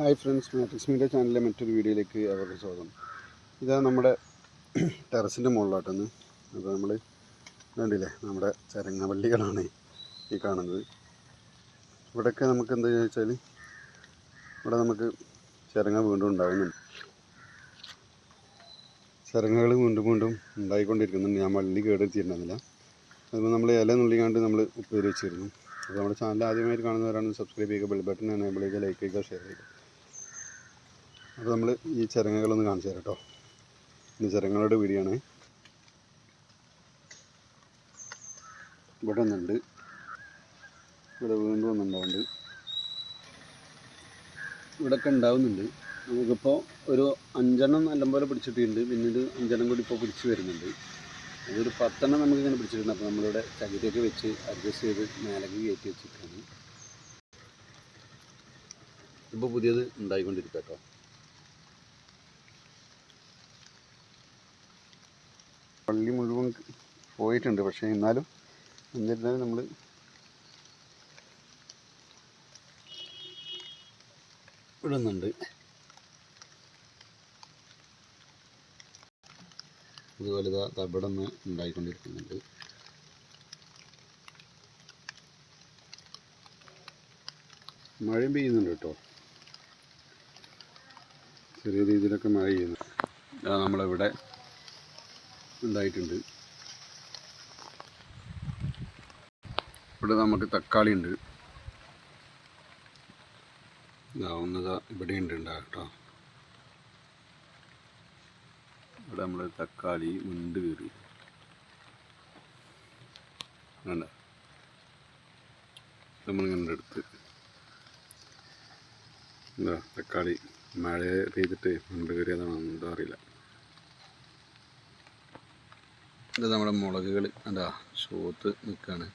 Hi friends, matrix media ചാനലിലെ മറ്റൊരു വീഡിയോയിലേക്ക് അവർക്ക് സ്വാഗതം. ഇതാ നമ്മുടെ ടെറസിൻ്റെ മുകളിലോട്ടൊന്ന്. അപ്പോൾ നമ്മൾ കണ്ടില്ലേ, നമ്മുടെ ചരങ്ങവള്ളികളാണ് ഈ കാണുന്നത്. ഇവിടെയൊക്കെ നമുക്ക് എന്താ ചോദിച്ചാൽ, ഇവിടെ നമുക്ക് ചരങ്ങ വീണ്ടും ഉണ്ടാകുന്നുണ്ട്. ചരങ്ങകൾ വീണ്ടും വീണ്ടും ഉണ്ടായിക്കൊണ്ടിരിക്കുന്നുണ്ട്. ഞാൻ വള്ളി കേടെടുത്തിട്ടുണ്ടായിരുന്നില്ല. അതുപോലെ നമ്മൾ ഇല നുള്ളിക്കാണ്ട് നമ്മൾ ഉപ്പേരി വെച്ചിരുന്നു. അപ്പോൾ നമ്മുടെ ചാനൽ ആദ്യമായിട്ട് കാണുന്നവരാണ് സബ്സ്ക്രൈബ് ചെയ്യുക, ബെൽ ബട്ടൺ എനേബിൾ ചെയ്യുക, ലൈക്ക് ചെയ്യുക, ഷെയർ ചെയ്യുക. അപ്പോൾ നമ്മൾ ഈ ചരങ്ങകളൊന്ന് കാണിച്ചു തരാം കേട്ടോ. ഇത് ചരങ്ങളുടെ വീഡിയോ ആണ്. ഇവിടെ ഒന്നുണ്ട്, ഇവിടെ വീണ്ടും ഒന്നുണ്ടാവുന്നുണ്ട്, ഇവിടെയൊക്കെ ഉണ്ടാവുന്നുണ്ട്. നമുക്കിപ്പോൾ ഒരു 5 നല്ലപോലെ പിടിച്ചിട്ടുണ്ട്. പിന്നീട് 5 കൂടി ഇപ്പോൾ പിടിച്ച് വരുന്നുണ്ട്. അതൊരു 10 നമുക്കിങ്ങനെ പിടിച്ചിട്ടുണ്ട്. അപ്പോൾ നമ്മളിവിടെ ചകിരിയൊക്കെ വെച്ച് അഡ്ജസ്റ്റ് ചെയ്ത് മേലേക്ക് കയറ്റി വെച്ചിട്ടാണ് ഇപ്പോൾ പുതിയത് ഉണ്ടായിക്കൊണ്ടിരിക്കുക കേട്ടോ. പള്ളി മുഴുവൻ പോയിട്ടുണ്ട്, പക്ഷേ എന്നാലും എന്നിരുന്നാലും നമ്മൾ ഇടുന്നുണ്ട്. അതുപോലെ ഇവിടെ നിന്ന് ഉണ്ടായിക്കൊണ്ടിരിക്കുന്നുണ്ട്. മഴയും പെയ്യുന്നുണ്ട് കേട്ടോ, ചെറിയ രീതിയിലൊക്കെ മഴ ചെയ്യുന്നു. നമ്മളിവിടെ ഉണ്ടായിട്ടുണ്ട്. ഇവിടെ നമുക്ക് തക്കാളി ഉണ്ട്, ഇതാവുന്നതാ ഇവിടെ ഉണ്ട് കേട്ടോ. ഇവിടെ നമ്മൾ തക്കാളി മുണ്ട് കയറി വേണ്ട, നമ്മളിങ്ങനെ എടുത്ത് എന്താ തക്കാളി മഴ പെയ്തിട്ട് മുണ്ട് കയറിയതാണോ എന്താ അറിയില്ല. ഇത് നമ്മുടെ മുളകുകൾ എന്താ ഷോത്ത് നിൽക്കുകയാണ്.